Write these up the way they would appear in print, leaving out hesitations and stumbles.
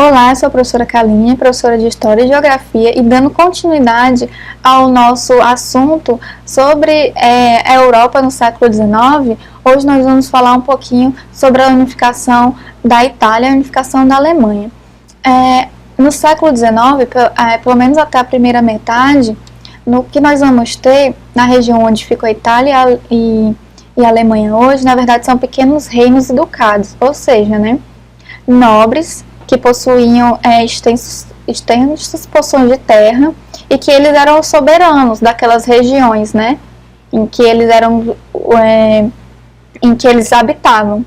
Olá, eu sou a professora Kalinha, professora de História e Geografia, e dando continuidade ao nosso assunto sobre a Europa no século XIX, hoje nós vamos falar um pouquinho sobre a unificação da Itália e a unificação da Alemanha. No século XIX, pelo menos até a primeira metade, no que nós vamos ter na região onde ficou a Itália e a Alemanha hoje, na verdade são pequenos reinos e ducados, ou seja, nobres que possuíam extensas porções de terra e que eles eram os soberanos daquelas regiões, em que eles habitavam.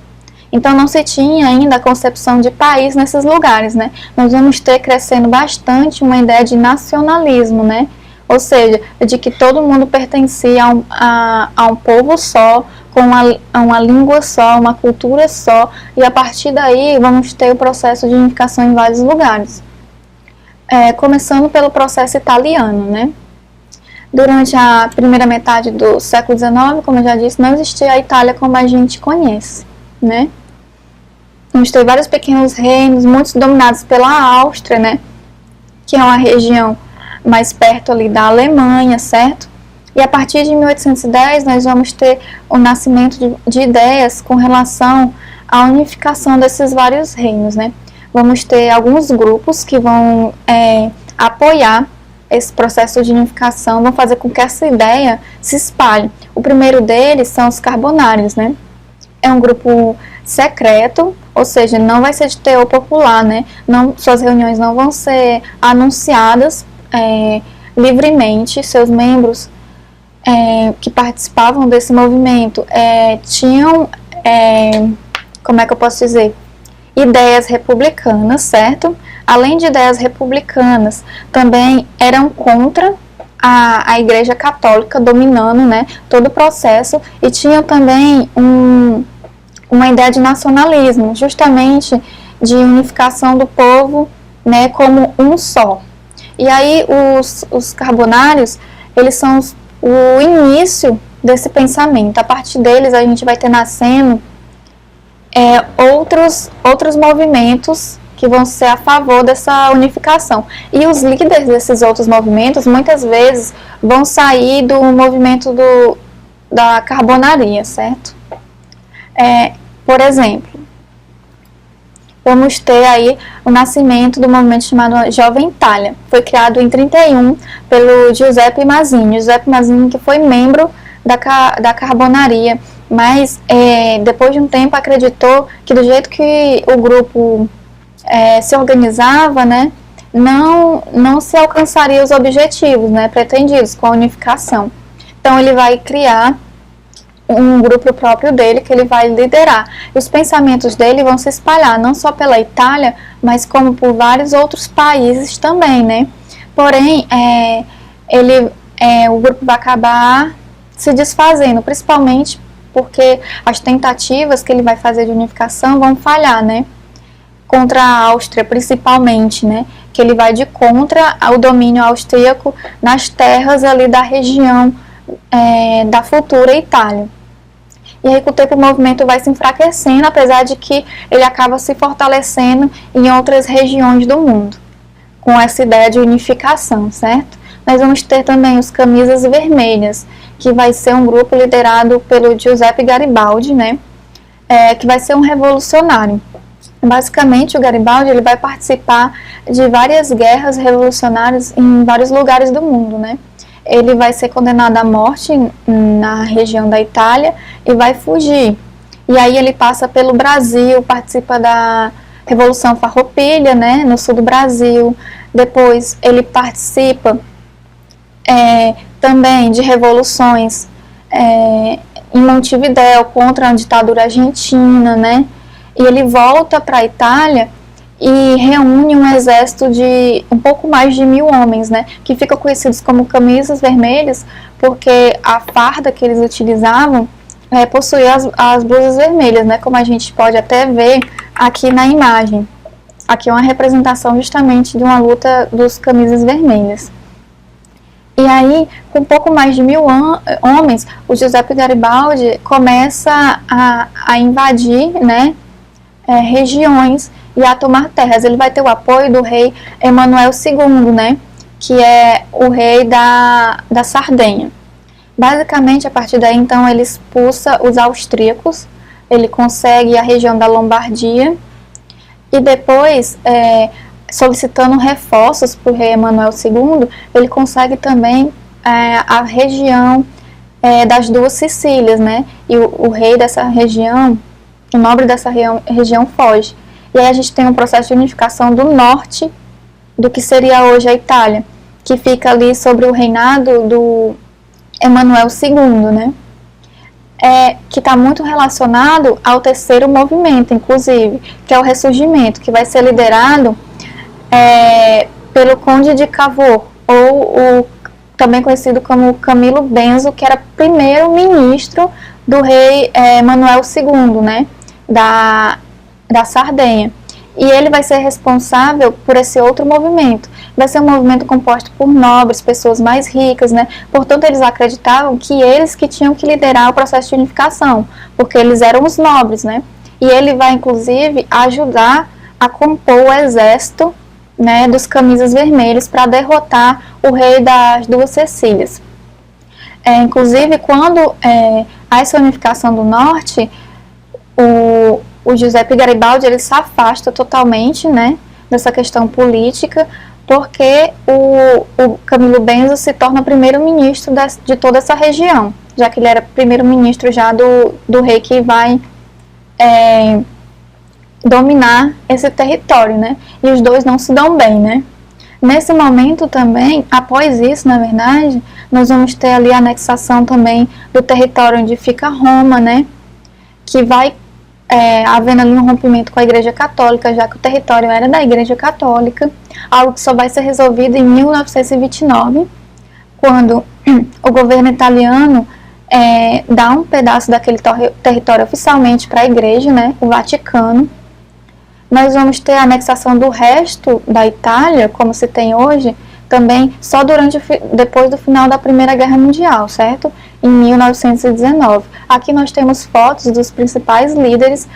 Então não se tinha ainda a concepção de país nesses lugares, Nós vamos ter crescendo bastante uma ideia de nacionalismo, Ou seja, de que todo mundo pertencia a um povo só, com uma língua só, uma cultura só, e a partir daí vamos ter o processo de unificação em vários lugares. Começando pelo processo italiano, Durante a primeira metade do século XIX, como eu já disse, não existia a Itália como a gente conhece, Vamos ter vários pequenos reinos, muitos dominados pela Áustria, que é uma região mais perto ali da Alemanha, certo? E a partir de 1810 nós vamos ter o nascimento de ideias com relação à unificação desses vários reinos, Vamos ter alguns grupos que vão apoiar esse processo de unificação, vão fazer com que essa ideia se espalhe. O primeiro deles são os carbonários, É um grupo secreto, ou seja, não vai ser de teor popular, Suas reuniões não vão ser anunciadas livremente. Seus membros que participavam desse movimento tinham, como é que eu posso dizer, ideias republicanas, certo? Além de ideias republicanas, também eram contra a Igreja Católica dominando, todo o processo, e tinham também uma ideia de nacionalismo, justamente de unificação do povo, como um só. E aí os carbonários, eles são o início desse pensamento. A partir deles a gente vai ter nascendo outros movimentos que vão ser a favor dessa unificação. E os líderes desses outros movimentos, muitas vezes, vão sair do movimento da carbonaria, certo? Por exemplo, vamos ter aí o nascimento do movimento chamado Jovem Itália. Foi criado em 31 pelo Giuseppe Mazzini. Giuseppe Mazzini, que foi membro da carbonaria, mas depois de um tempo acreditou que do jeito que o grupo se organizava, não se alcançaria os objetivos pretendidos com a unificação. Então ele vai criar um grupo próprio dele que ele vai liderar. E os pensamentos dele vão se espalhar não só pela Itália, mas como por vários outros países também, Porém, o grupo vai acabar se desfazendo, principalmente porque as tentativas que ele vai fazer de unificação vão falhar, Contra a Áustria, principalmente, Que ele vai de contra ao domínio austríaco nas terras ali da região da futura Itália. E aí com o tempo o movimento vai se enfraquecendo, apesar de que ele acaba se fortalecendo em outras regiões do mundo, com essa ideia de unificação, certo? Nós vamos ter também os Camisas Vermelhas, que vai ser um grupo liderado pelo Giuseppe Garibaldi, que vai ser um revolucionário. Basicamente, o Garibaldi ele vai participar de várias guerras revolucionárias em vários lugares do mundo, Ele vai ser condenado à morte na região da Itália e vai fugir. E aí ele passa pelo Brasil, participa da Revolução Farroupilha, no sul do Brasil. Depois ele participa também de revoluções em Montevidéu contra a ditadura argentina, E ele volta para a Itália e reúne um exército de um pouco mais de 1000 homens, que ficam conhecidos como Camisas Vermelhas, porque a farda que eles utilizavam possuía as blusas vermelhas, como a gente pode até ver aqui na imagem. Aqui é uma representação justamente de uma luta dos Camisas Vermelhas. E aí, com um pouco mais de 1000 homens, o Giuseppe Garibaldi começa a invadir, regiões e a tomar terras. Ele vai ter o apoio do rei Emanuel II, né, que é o rei da Sardenha. Basicamente, a partir daí, então, ele expulsa os austríacos, ele consegue a região da Lombardia, e depois, solicitando reforços para o rei Emanuel II, ele consegue também a região das duas Sicílias, né? E o rei dessa região, o nobre dessa região foge. E aí a gente tem um processo de unificação do norte do que seria hoje a Itália, que fica ali sobre o reinado do Emanuel II, né? Que está muito relacionado ao terceiro movimento, inclusive, que é o Ressurgimento, que vai ser liderado pelo Conde de Cavour, ou também conhecido como Camilo Benso, que era primeiro-ministro do rei Emanuel II, né, da Sardenha. E ele vai ser responsável por esse outro movimento. Vai ser um movimento composto por nobres, pessoas mais ricas, né? Portanto, eles acreditavam que eles que tinham que liderar o processo de unificação, porque eles eram os nobres, né? E ele vai, inclusive, ajudar a compor o exército, né, dos camisas vermelhos para derrotar o rei das duas Sicílias. Inclusive, quando há essa unificação do norte, o Giuseppe Garibaldi ele se afasta totalmente, né, dessa questão política, porque o Camilo Benso se torna primeiro-ministro de toda essa região, já que ele era primeiro-ministro já do rei que vai dominar esse território, né? E os dois não se dão bem, né? Nesse momento também, após isso, na verdade, nós vamos ter ali a anexação também do território onde fica Roma, né? Que vai havendo ali um rompimento com a Igreja Católica, já que o território era da Igreja Católica, algo que só vai ser resolvido em 1929, quando o governo italiano dá um pedaço daquele território oficialmente para a Igreja, né, o Vaticano. Nós vamos ter a anexação do resto da Itália, como se tem hoje, também só depois do final da Primeira Guerra Mundial, certo? Em 1919. Aqui nós temos fotos dos principais líderes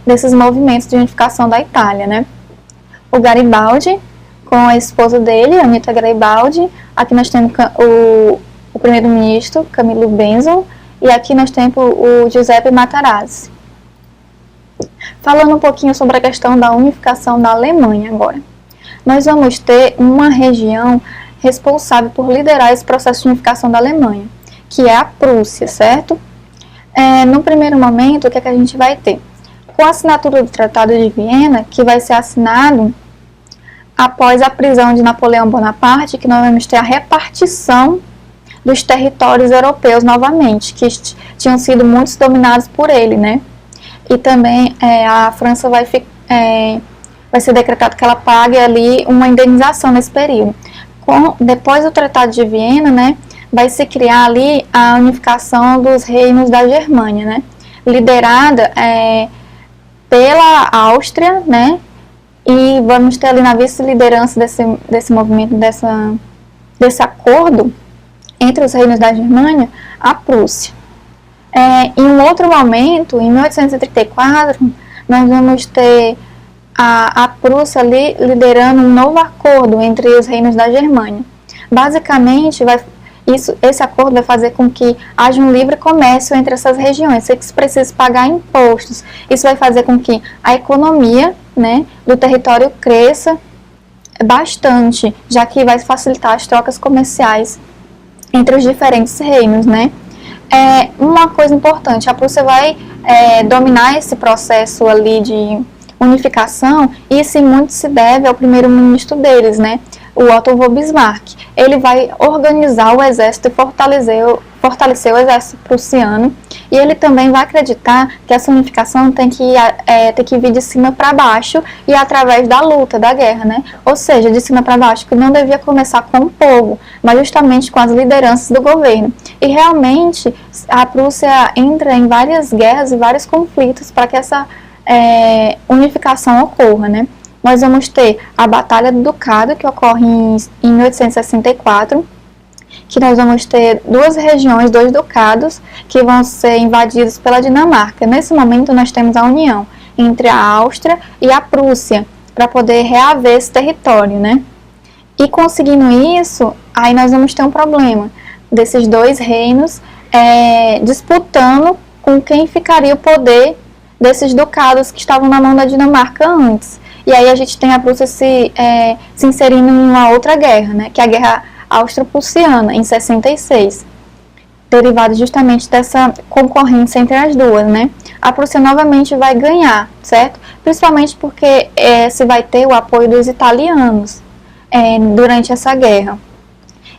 desses movimentos de unificação da Itália, né? O Garibaldi, com a esposa dele, Anita Garibaldi. Aqui nós temos o primeiro-ministro, Camilo Benso, e aqui nós temos o Giuseppe Matarazzi. Falando um pouquinho sobre a questão da unificação da Alemanha agora. Nós vamos ter uma região responsável por liderar esse processo de unificação da Alemanha, que é a Prússia, certo? No primeiro momento, o que é que a gente vai ter? Com a assinatura do Tratado de Viena, que vai ser assinado após a prisão de Napoleão Bonaparte, que nós vamos ter a repartição dos territórios europeus novamente, que tinham sido muitos dominados por ele, né? E também a França vai ser decretado que ela pague ali uma indenização nesse período. Depois do Tratado de Viena, né, vai se criar ali a unificação dos reinos da Germânia, né, liderada pela Áustria, né, e vamos ter ali na vice-liderança desse movimento, desse acordo entre os reinos da Germânia, a Prússia. Em um outro momento, em 1834, nós vamos ter a Prússia ali liderando um novo acordo entre os reinos da Germânia. Basicamente, esse acordo vai fazer com que haja um livre comércio entre essas regiões, sem que se precise pagar impostos. Isso vai fazer com que a economia, né, do território cresça bastante, já que vai facilitar as trocas comerciais entre os diferentes reinos, né? Uma coisa importante, a Prússia vai dominar esse processo ali de unificação, e isso muito se deve ao primeiro-ministro deles, né, o Otto von Bismarck. Ele vai organizar o exército e fortalecer o exército prussiano, e ele também vai acreditar que essa unificação tem que vir de cima para baixo e através da luta, da guerra, né? Ou seja, de cima para baixo, que não devia começar com o povo, mas justamente com as lideranças do governo. E realmente a Prússia entra em várias guerras e vários conflitos para que essa unificação ocorra, né? Nós vamos ter a Batalha do Ducado, que ocorre em 1864, que nós vamos ter duas regiões, dois ducados, que vão ser invadidos pela Dinamarca. Nesse momento nós temos a união entre a Áustria e a Prússia, para poder reaver esse território, né? E conseguindo isso, aí nós vamos ter um problema desses dois reinos disputando com quem ficaria o poder desses ducados que estavam na mão da Dinamarca antes. E aí a gente tem a Prússia se inserindo em uma outra guerra, né, que é a Guerra Austro-Prussiana, em 66, derivada justamente dessa concorrência entre as duas, né. A Prússia novamente vai ganhar, certo? Principalmente porque se vai ter o apoio dos italianos durante essa guerra.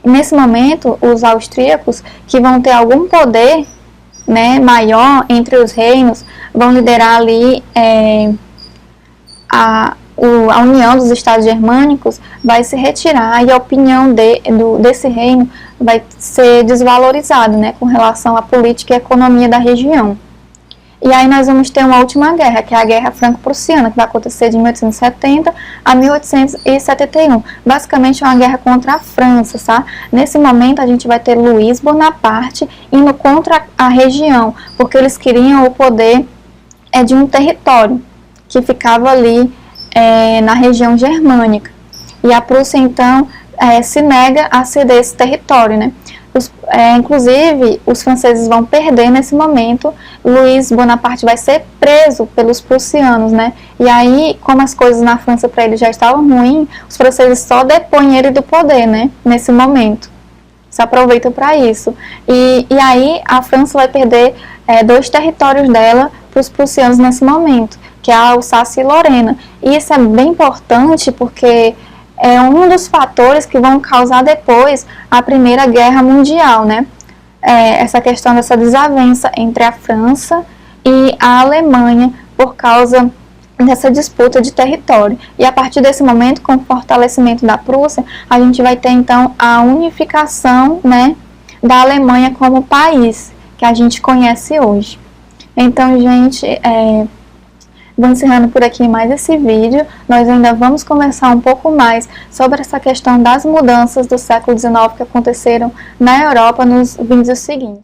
E nesse momento, os austríacos, que vão ter algum poder, né, maior entre os reinos, vão liderar ali a união dos estados germânicos, vai se retirar e a opinião desse reino vai ser desvalorizada, né, com relação à política e economia da região. E aí nós vamos ter uma última guerra, que é a Guerra Franco-Prussiana, que vai acontecer de 1870 a 1871. Basicamente é uma guerra contra a França, tá? Nesse momento a gente vai ter Luís Bonaparte indo contra a região, porque eles queriam o poder de um território que ficava ali na região germânica. E a Prússia, então, se nega a ceder esse território, né? Inclusive, os franceses vão perder nesse momento. Luís Bonaparte vai ser preso pelos prussianos, né? E aí, como as coisas na França para ele já estavam ruins, os franceses só depõem ele do poder, né? Nesse momento. Se aproveitam para isso. E aí, a França vai perder dois territórios dela para os prussianos nesse momento, que é a Alsácia e Lorena. E isso é bem importante porque é um dos fatores que vão causar depois a Primeira Guerra Mundial, né? Essa questão dessa desavença entre a França e a Alemanha por causa dessa disputa de território. E a partir desse momento, com o fortalecimento da Prússia, a gente vai ter então a unificação, né, da Alemanha como país, que a gente conhece hoje. Então, gente, vou encerrando por aqui mais esse vídeo. Nós ainda vamos conversar um pouco mais sobre essa questão das mudanças do século XIX que aconteceram na Europa nos vídeos seguintes.